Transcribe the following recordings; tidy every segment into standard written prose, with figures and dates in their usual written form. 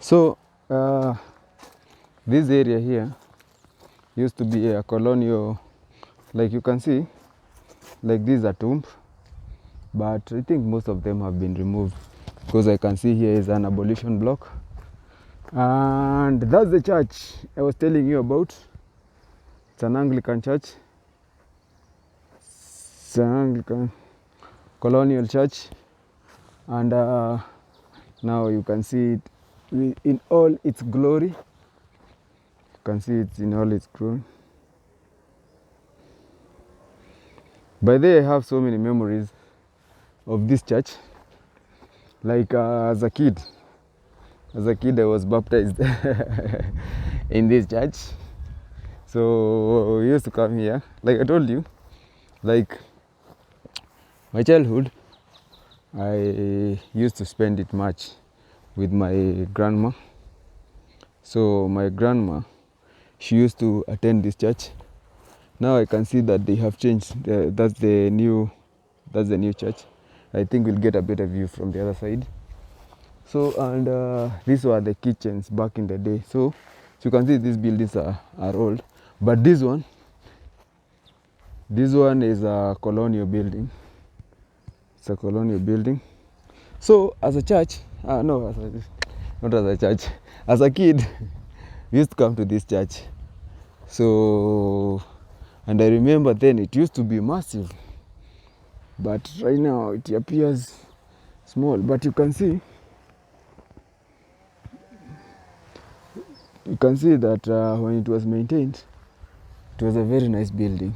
So this area here used to be a colonial, like you can see, like these are tombs, but I think most of them have been removed, because I can see here is an abolition block. And that's the church I was telling you about. It's an Anglican church. It's an Anglican colonial church, and now you can see it in all its glory. You can see it in all its glory. By the way, I have so many memories of this church. Like as a kid, I was baptized in this church. So we used to come here. Like I told you, like my childhood, I used to spend it much with my grandma. So my grandma, she used to attend this church. Now I can see that they have changed. That's the new church. I think we'll get a better view from the other side. So, and these were the kitchens back in the day. So you can see these buildings are old, but this one is a colonial building. It's a colonial building. So as a church, not as a church, as a kid, we used to come to this church. So, and I remember then it used to be massive, but right now it appears small. But you can see that when it was maintained, it was a very nice building.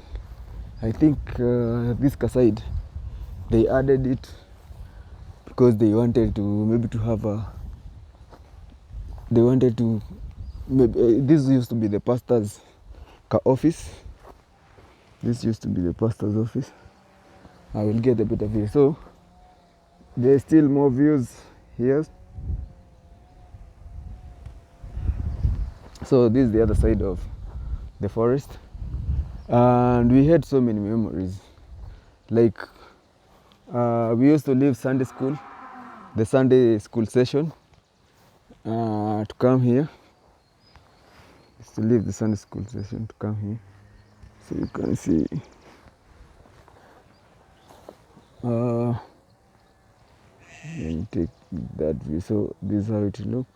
I think this side, they added it because they wanted to this used to be the pastor's office. This used to be the pastor's office. I will get a better view. So there's still more views here. So this is the other side of the forest, and we had so many memories. Like we used to leave Sunday school, the Sunday school session, to come here. We used to leave the Sunday school session to come here. So you can see let me take that view. So this is how it looks.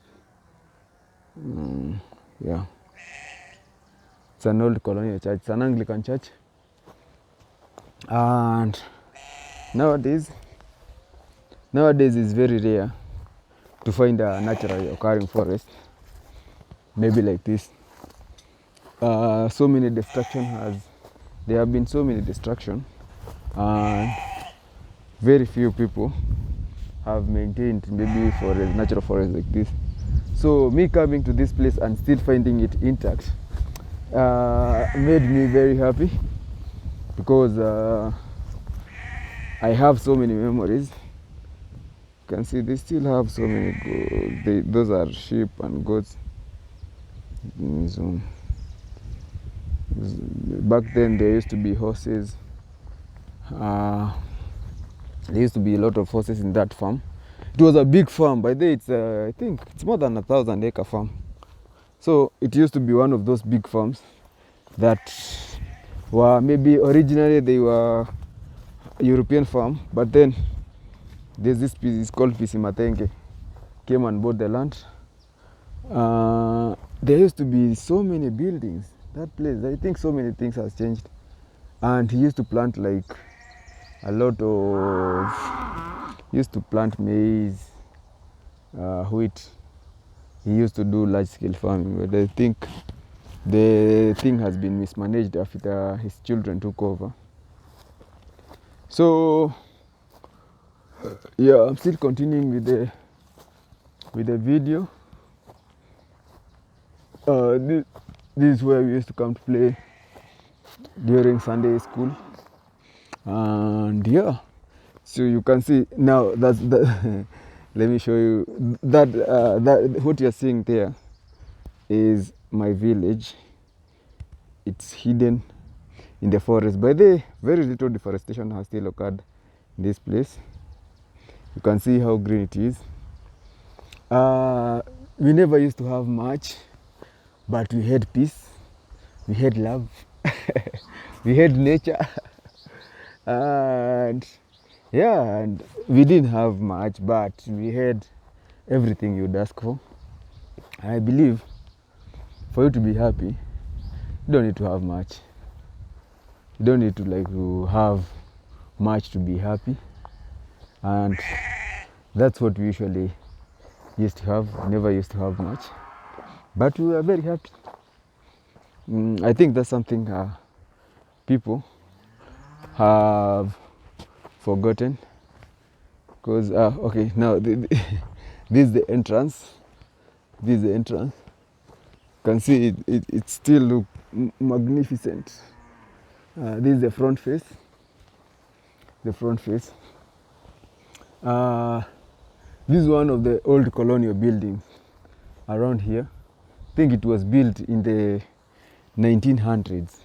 Yeah, it's an old colonial church. It's an Anglican church, and nowadays it's very rare to find a naturally occurring forest, maybe like this. There have been so many destruction, and very few people have maintained maybe for a natural forest like this. So me coming to this place and still finding it intact made me very happy, because I have so many memories. You can see they still have so many goats. Those are sheep and goats. So, back then there used to be horses. There used to be a lot of horses in that farm. It was a big farm. By the way, I think it's more than 1,000-acre farm. So it used to be one of those big farms that were maybe originally they were European farm, but then there's this species called Pisimatenge came and bought the land. There used to be so many buildings. That place, I think so many things has changed. And he used to plant like maize, wheat. He used to do large scale farming, but I think the thing has been mismanaged after his children took over. So yeah, I'm still continuing with the video. This is where we used to come to play during Sunday school, and yeah, so you can see now that's the let me show you that what you're seeing there is my village. It's hidden in the forest. By the way, very little deforestation has still occurred in this place. You can see how green it is. we never used to have much, but we had peace, we had love, we had nature, and yeah, and we didn't have much, but we had everything you'd ask for. I believe for you to be happy, you don't need to have much. You don't need to have much to be happy, and that's what we usually used to have. Never used to have much, but we were very happy. I think that's something people have forgotten, because okay, now this is the entrance. This is the entrance. You can see it still look magnificent. This is the front face. The front face. This is one of the old colonial buildings around here. I think it was built in the 1900s,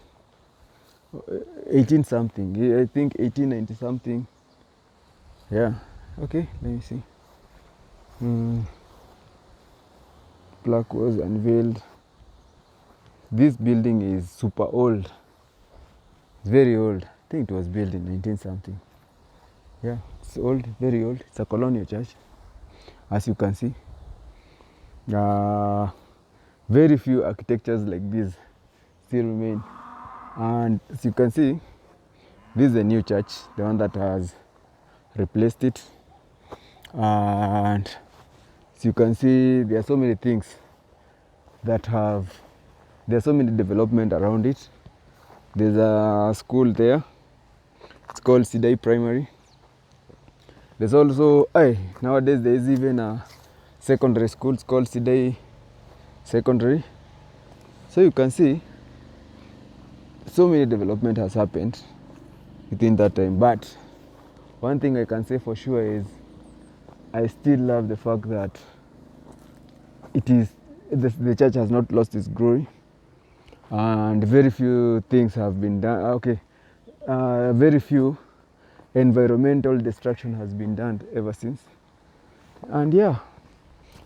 18 something. I think 1890 something. Yeah. Okay. Let me see. Plaque was unveiled. This building is super old. It's very old. I think it was built in 19 something. Yeah, it's old, very old. It's a colonial church, as you can see. Very few architectures like this still remain. And as you can see, this is a new church, the one that has replaced it. And as you can see, there are so many things that there's so many development around it. There's a school there. It's called Sidai Primary. There's also, nowadays there is even a secondary school. It's called Sidai Secondary. So you can see, so many development has happened within that time. But one thing I can say for sure is, I still love the fact that the church has not lost its glory, and very few things have been done. Okay, very few environmental destruction has been done ever since. And yeah,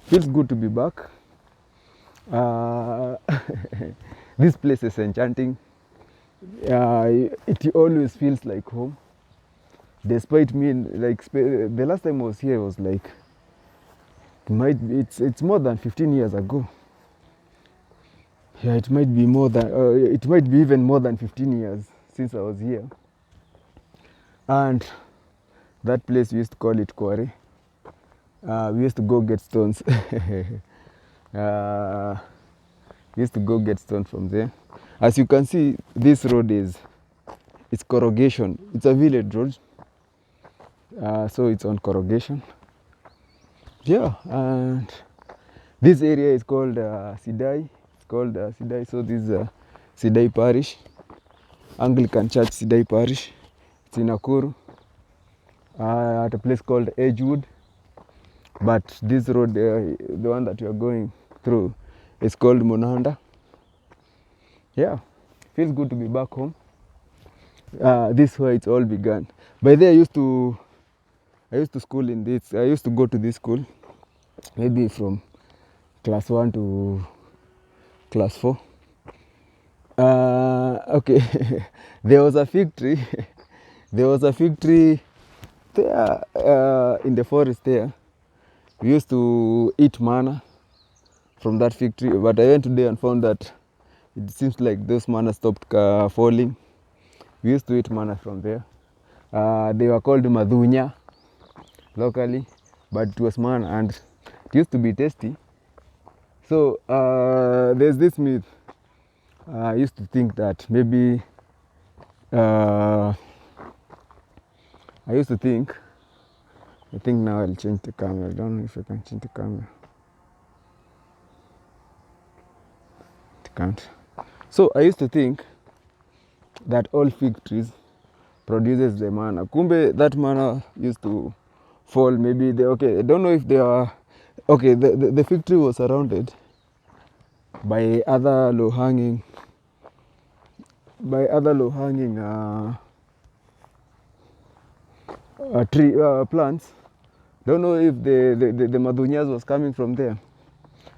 feels good to be back. This place is enchanting. It always feels like home, despite me, like, the last time I was here was like, it's more than 15 years ago. Yeah, it might be more than, it might be even more than 15 years since I was here. And that place, we used to call it quarry. We used to go get stones. We used to go get stones from there. As you can see, this road it's corrugation. It's a village road, so it's on corrugation. Yeah, and this area is called Sidai. It's called Sidai. So this is Sidai Parish, Anglican Church Sidai Parish. It's in Nakuru, at a place called Edgewood. But this road, the one that you are going through, is called Monanda. Yeah, feels good to be back home. This is where it all began. By there, I used to school in this. I used to go to this school, maybe from class 1 to class 4. Okay, there was a fig tree. There was a fig tree there in the forest there. We used to eat manna from that fig tree, but I went today and found that it seems like those manna stopped falling. We used to eat manna from there. They were called madhunya locally, but it was manna and it used to be tasty. So there's this myth. I used to think that maybe I think now I'll change the camera. I don't know if I can change the camera. It can't. So I used to think that all fig trees produces the manna. Kumbe that manna used to fall. Maybe I don't know if they are okay. The fig tree was surrounded by other low hanging tree plants. Don't know if the madhunyas was coming from there,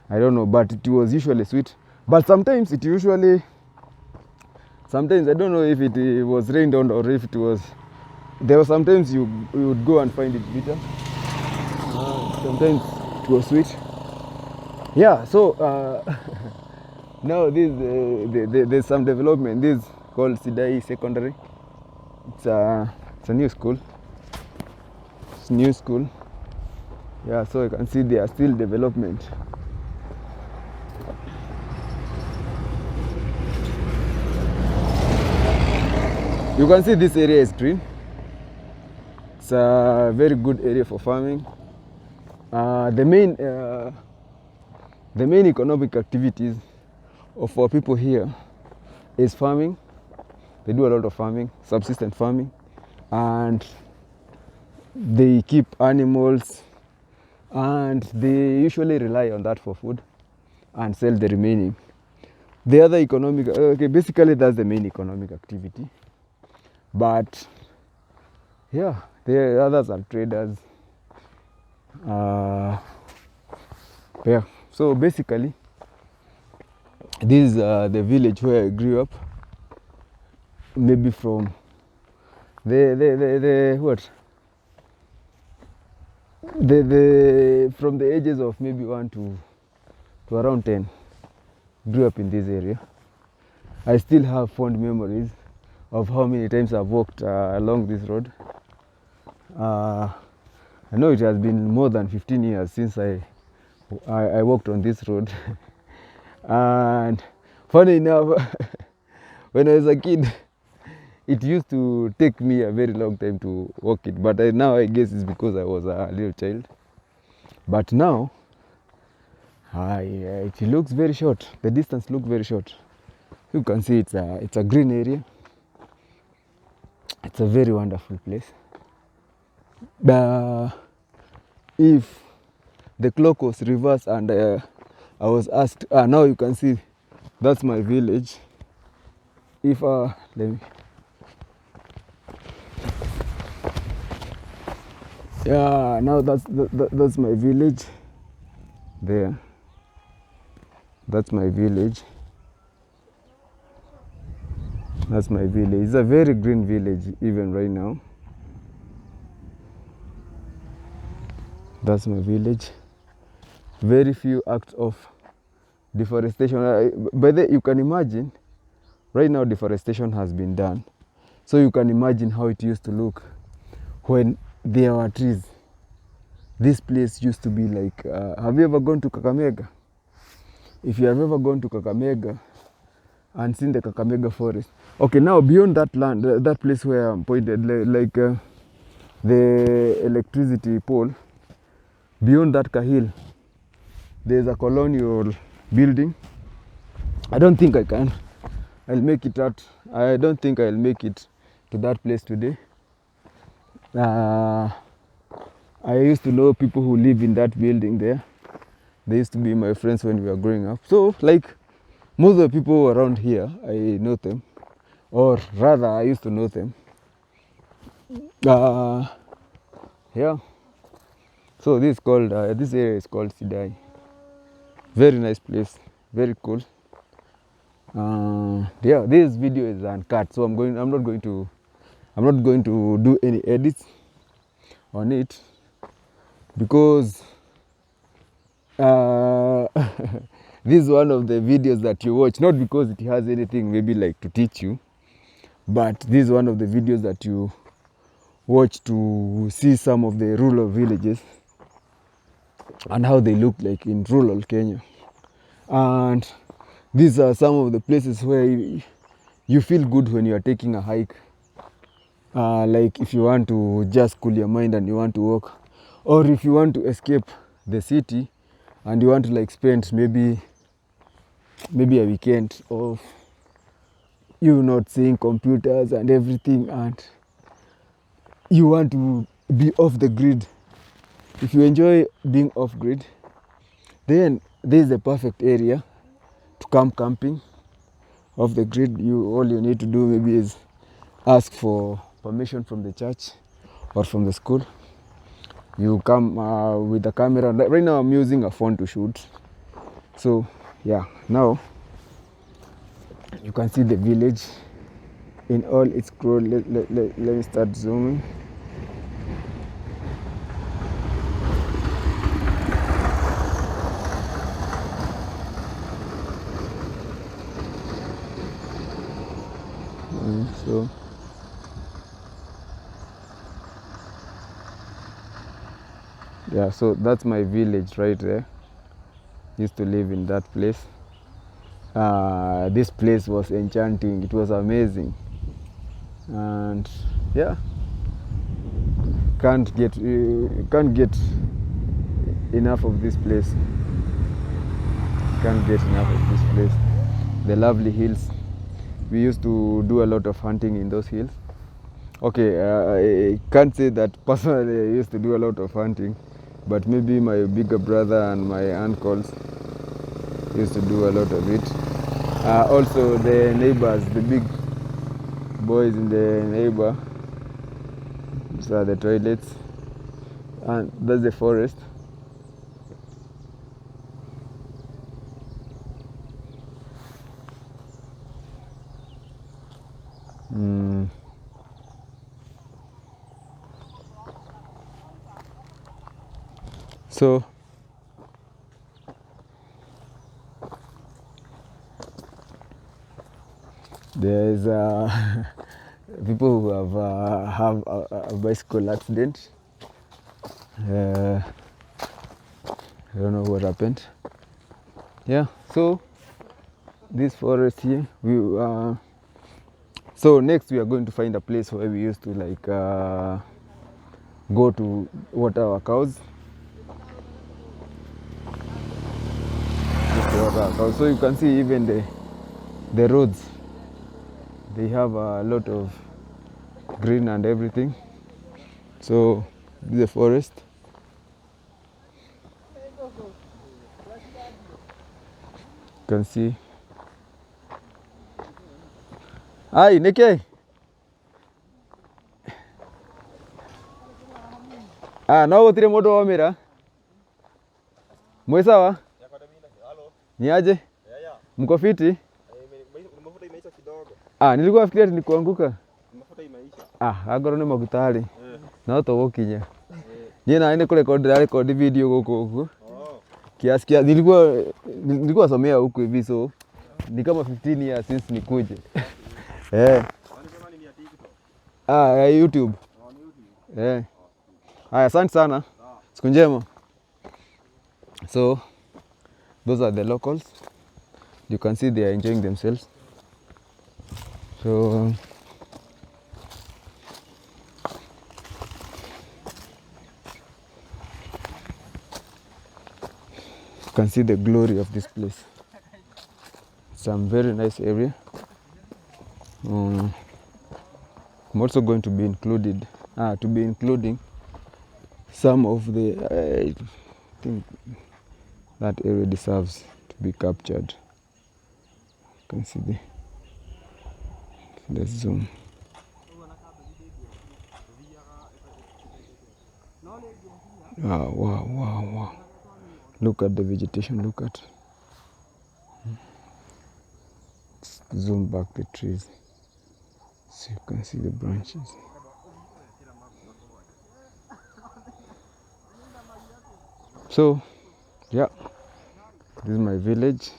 I don't know, but it was usually sweet. But sometimes I don't know if it was rained on or if it was, there were sometimes you would go and find it bitter. Sometimes it was sweet. Yeah, so now there's some development. This is called Sidai Secondary. It's a new school. It's a new school. Yeah, so you can see there are still development. You can see this area is green. It's a very good area for farming. The main economic activities for people here is farming. They do a lot of farming, subsistence farming, and they keep animals, and they usually rely on that for food and sell the remaining. The other economic, okay, basically that's the main economic activity. But yeah, the others are traders. Yeah, so basically this is the village where I grew up. Maybe from from the ages of maybe 1 to around 10, grew up in this area. I still have fond memories of how many times I've walked along this road. I know it has been more than 15 years since I walked on this road. And funny enough, when I was a kid, it used to take me a very long time to walk it, but now I guess it's because I was a little child. But now, it looks very short. The distance looks very short. You can see it's a green area. It's a very wonderful place. If the clock was reversed and I was asked, now you can see that's my village. If let me. Yeah, now that's my village. There. That's my village. That's my village. It's a very green village even right now. That's my village. Very few acts of deforestation. By the you can imagine, right now deforestation has been done. So you can imagine how it used to look when there were trees. This place used to be like, have you ever gone to Kakamega? If you have ever gone to Kakamega and seen the Kakamega forest. Okay, now beyond that land, that place where I'm pointed, like the electricity pole, beyond that Kahil, there's a colonial building. I don't think I'll make it out. I don't think I'll make it to that place today. I used to know people who live in that building there. They used to be my friends when we were growing up. So, like, most of the people around here, I know them. Or rather, I used to know them. Yeah. So this area is called Sidai. Very nice place. Very cool. Yeah, this video is uncut, so I'm not going to do any edits on it, because this is one of the videos that you watch, not because it has anything maybe like to teach you, but this is one of the videos that you watch to see some of the rural villages and how they look like in rural Kenya. And these are some of the places where you feel good when you are taking a hike. Like if you want to just cool your mind and you want to walk, or if you want to escape the city and you want to like spend maybe a weekend of you not seeing computers and everything, and you want to be off the grid. If you enjoy being off grid, then this is the perfect area to come camping off the grid. All you need to do maybe is ask for permission from the church or from the school. You come with the camera. Right now I'm using a phone to shoot. So yeah, now you can see the village in all its glory. Let me start zooming. So yeah, so that's my village right there. Used to live in that place. This place was enchanting. It was amazing, and yeah, can't get enough of this place. Can't get enough of this place. The lovely hills. We used to do a lot of hunting in those hills. Okay, I can't say that personally I used to do a lot of hunting, but maybe my bigger brother and my uncles used to do a lot of it. Also the neighbors, the big boys in the neighbor, these are the toilets, and that's the forest. So there's people who have a bicycle accident. I don't know what happened. Yeah, so this forest here, so next we are going to find a place where we used to like go to water our cows. So you can see even the roads, they have a lot of green and everything. So this is the forest. You can see. Hi, Nike. No gutire mundu womira. Mwe sawa? Ni aje? Mko fiti? Nilikuwa nafikiria ni kuanguka. Agora ni magutari. No tugukinya. Niĩ nawe nĩ kũrekondi ndĩrarekondi video gũkũ ũguo. Kiasi nilikuwa somea huku hivi, so ni kama 15 years since nikuje. YouTube. Haya, asante sana. Siku njema. So those are the locals. You can see they are enjoying themselves. So you can see the glory of this place. It's a very nice area. I'm also going to be including some of the, I think that area deserves to be captured. You can see the zoom. Wow. Look at the vegetation, look at. Let's zoom back the trees so you can see the branches. So yeah, this is my village.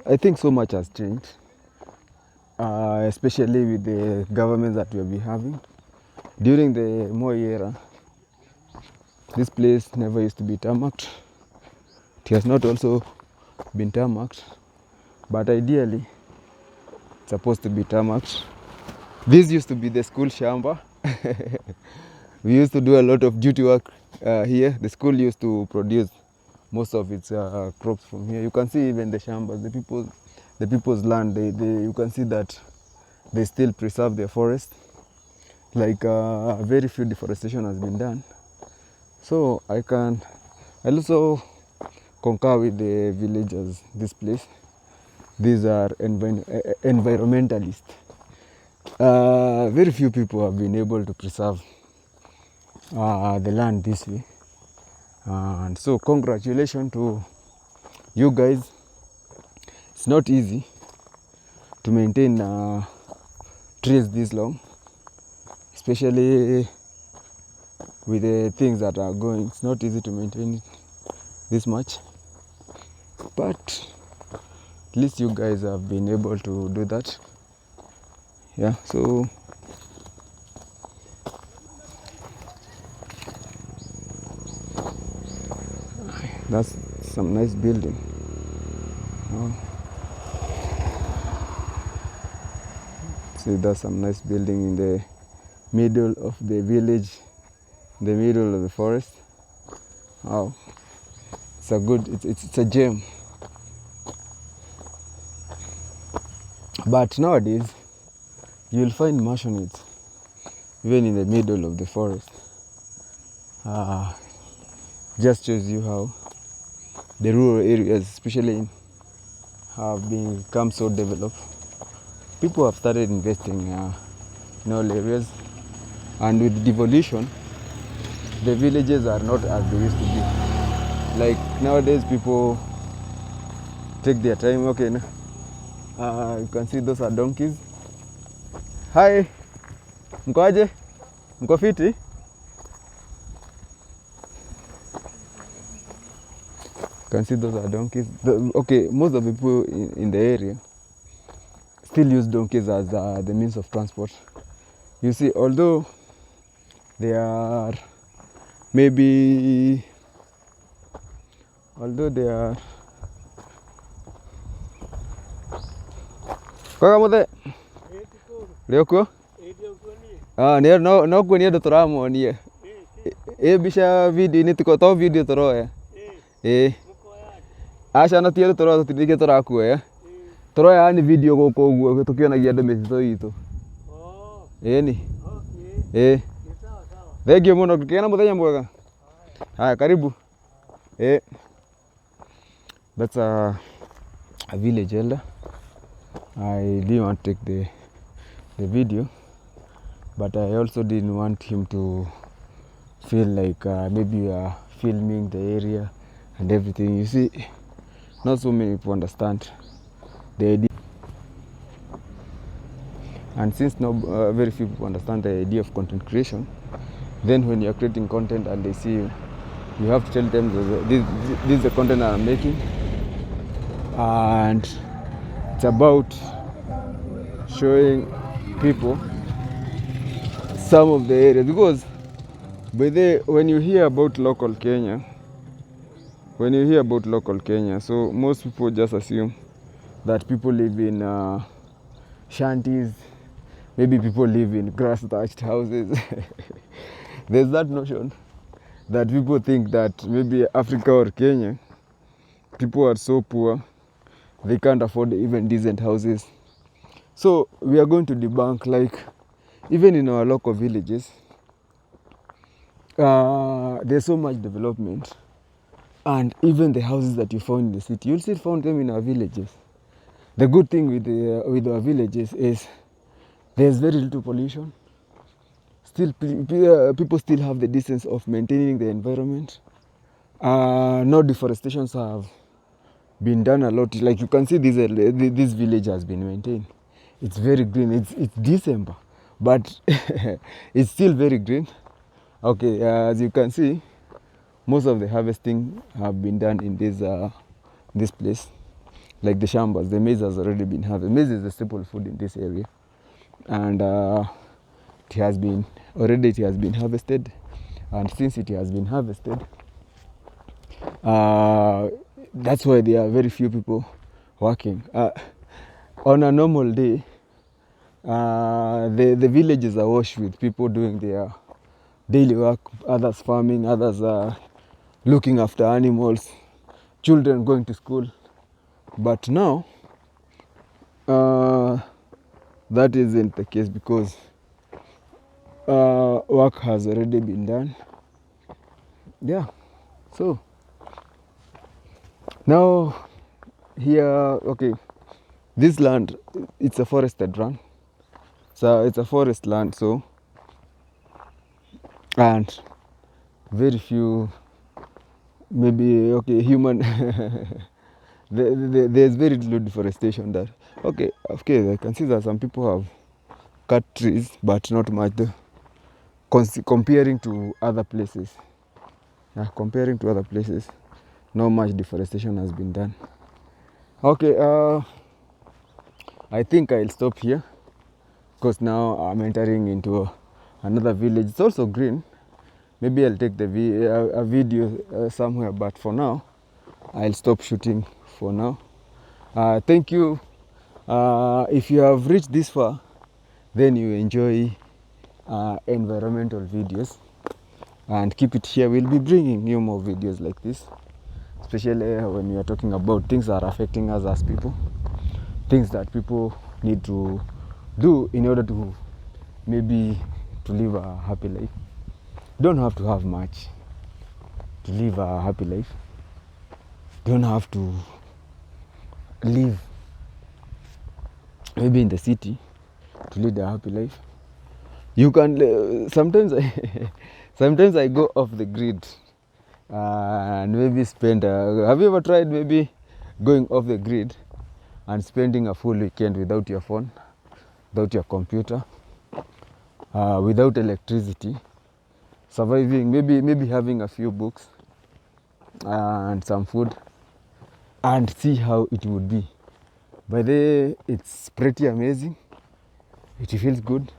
I think so much has changed, especially with the government that we have been having. During the Moi era, this place never used to be tarmacked. It has not also been tarmacked, but ideally it's supposed to be tarmacked. This used to be the school shamba. We used to do a lot of duty work here. The school used to produce most of its crops from here. You can see even the shambas, the people's land. You can see that they still preserve their forest. Like very few deforestation has been done. So I also concur with the villagers. This place, these are environmentalists. Very few people have been able to preserve the land this way. And so congratulations to you guys. It's not easy to maintain trees this long, especially with the things that are going. It's not easy to maintain it this much, but at least you guys have been able to do that. Yeah, so that's some nice building. See, that's some nice building in the middle of the village, in the middle of the forest. Wow, it's a good, it's a gem. But nowadays, you'll find mansions even in the middle of the forest. Just shows you how the rural areas, especially have become so developed. People have started investing in all areas, and with devolution, the villages are not as they used to be. Like nowadays, people take their time. Okay, you can see those are donkeys. Hi, mkoaje? Mko fiti? You can see those are donkeys. Okay, most of the people in the area still use donkeys as the means of transport. You see, although they are maybe, Kaka muthe rĩokuo no kuonia andũ tũramuonia bisha video ini to video tũroya aca no ti andũ tũroya tũtirĩkĩ tũrakuoya tũroya ni video gũkũ ũguo tũkĩonagia andũ mĩtitũ itũ ni thengiũ mũno kĩgĩa na mũthenya mwega. Haya, karibu. That's a village elder. I didn't want to take the video, but I also didn't want him to feel like maybe we are filming the area and everything. You see, not so many people understand the idea, and since now very few people understand the idea of content creation, then when you are creating content and they see you, you have to tell them this is the content that I'm making, and it's about showing people some of the areas, because when you hear about local Kenya, so most people just assume that people live in shanties, maybe people live in grass thatched houses. There's that notion that people think that maybe Africa or Kenya, people are so poor they can't afford even decent houses. So we are going to debunk, like, even in our local villages, there's so much development, and even the houses that you found in the city, you'll still find them in our villages. The good thing with our villages is there's very little pollution. Still, people still have the decency of maintaining the environment. No deforestations have been done a lot. Like you can see, this village has been maintained. It's very green. It's December, but it's still very green. Okay, as you can see, most of the harvesting have been done in this place. Like the shambas, the maize has already been harvested. Maize is the staple food in this area, and it has been harvested. And since it has been harvested, that's why there are very few people working. On a normal day, the villages are washed with people doing their daily work, others farming, others looking after animals, children going to school. But now, that isn't the case, because work has already been done. Yeah, so now here, okay, this land, it's a forested land. So it's a forest land, so, and very few, maybe, okay, human. There's very little deforestation there. Okay, I can see that some people have cut trees, but not much though. Comparing to other places. Comparing to other places, not much deforestation has been done. Okay, I think I'll stop here because now I'm entering into another village. It's also green. Maybe I'll take a video somewhere, but for now, I'll stop shooting for now. Thank you. If you have reached this far, then you enjoy environmental videos, and keep it here. We'll be bringing you more videos like this, especially when we are talking about things that are affecting us as people, things that people need to do in order to maybe to live a happy life. You don't have to have much to live a happy life. You don't have to live maybe in the city to lead a happy life. You can sometimes I go off the grid and maybe spend have you ever tried maybe going off the grid and spending a full weekend without your phone, without your computer, without electricity, surviving, maybe having a few books and some food, and see how it would be? By the way, it's pretty amazing. It feels good.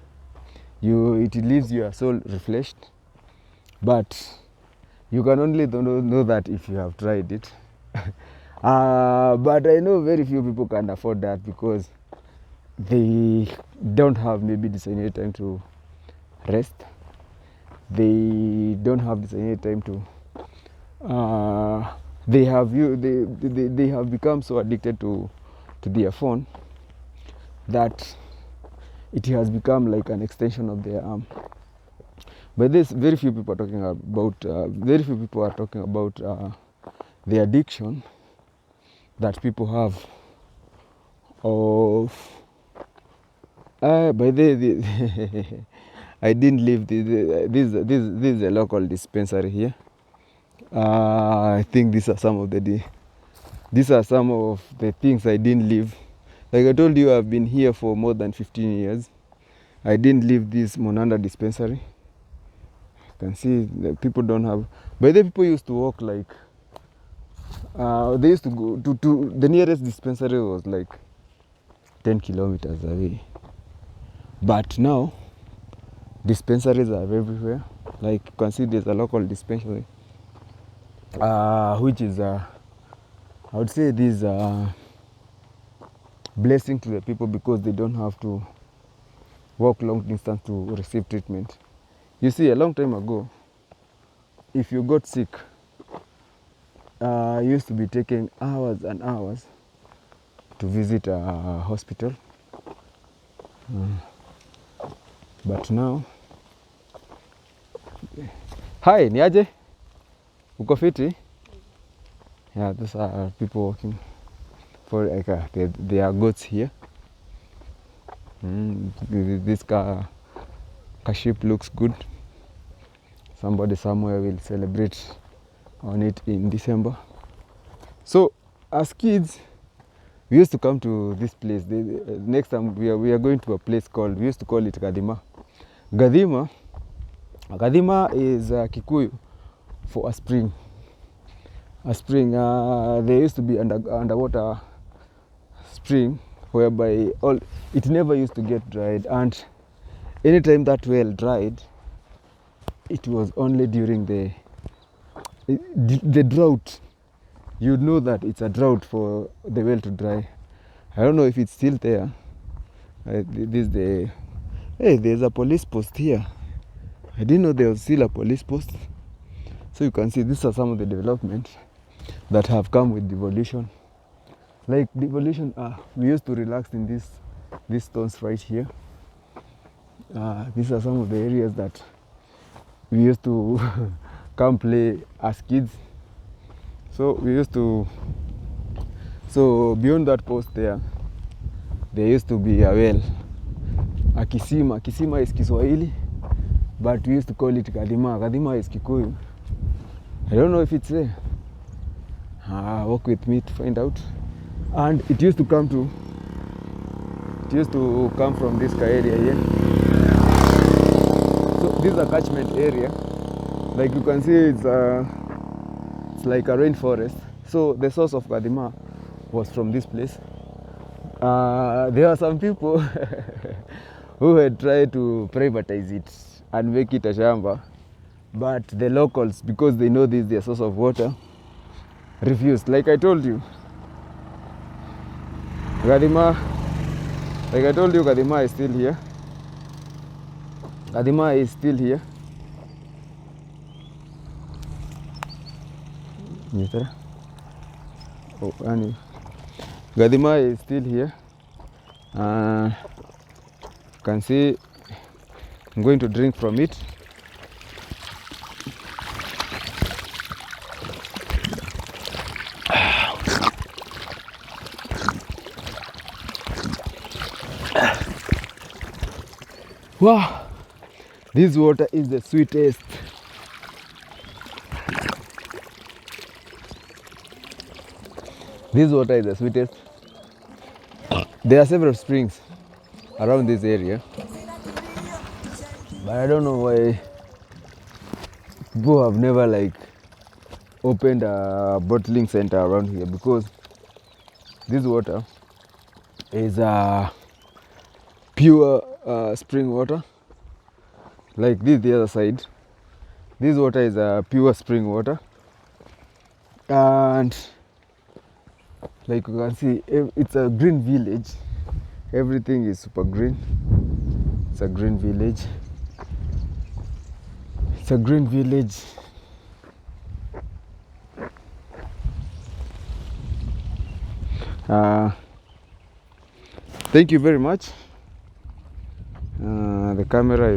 It leaves your soul refreshed, but you can only know that if you have tried it. But I know very few people can afford that because they don't have maybe designated time to rest. They don't have designated time to they have become so addicted to their phone that it has become like an extension of their arm. But this very few people are talking about the addiction that people have of by the I didn't leave this is a local dispensary here. I think these are some of the things I didn't leave. Like I told you, I've been here for more than 15 years. I didn't leave this Monanda dispensary. You can see that people don't have. By the people used to walk like they used to go to the nearest dispensary was like 10 kilometers away. But now dispensaries are everywhere. Like you can see, there's a local dispensary, which is I would say this blessing to the people because they don't have to walk long distance to receive treatment. You see, a long time ago, if you got sick, you used to be taking hours and hours to visit a hospital. But now, hi, niaje? Uko fiti? Yeah, those are people walking for like there are goats here. This sheep looks good. Somebody somewhere will celebrate on it in December. So as kids, we used to come to this place. Next time we are going to a place called, we used to call it Gadima. Gadima is Kikuyu for a spring. A spring. There used to be underwater spring whereby it never used to get dried, and anytime that well dried, it was only during the drought. You'd know that it's a drought for the well to dry. I don't know if it's still there. There's a police post here. I didn't know there was still a police post. So you can see these are some of the developments that have come with devolution. Like devolution, we used to relax in these stones right here. These are some of the areas that we used to come play as kids. So we used to, so beyond that post there used to be a well, a kisima. Kisima is Kiswahili, but we used to call it Kadima. Kadima is Kikuyu. I don't know if it's there. Walk with me to find out. And it used to come from this area here. So this is a catchment area. Like you can see, it's like a rainforest. So the source of Gadima was from this place. There are some people who had tried to privatize it and make it a shamba, but the locals, because they know this is their source of water, refused. Like I told you, Gadima is still here. Gadima is still here. Gadima is still here. You can see I'm going to drink from it. Wow, this water is the sweetest. This water is the sweetest. There are several springs around this area, but I don't know why people have never like opened a bottling center around here, because this water is pure spring water. Like this, the other side, this water is pure spring water, and like you can see, it's a green village. Everything is super green. It's a green village. It's a green village. Thank you very much. The camera is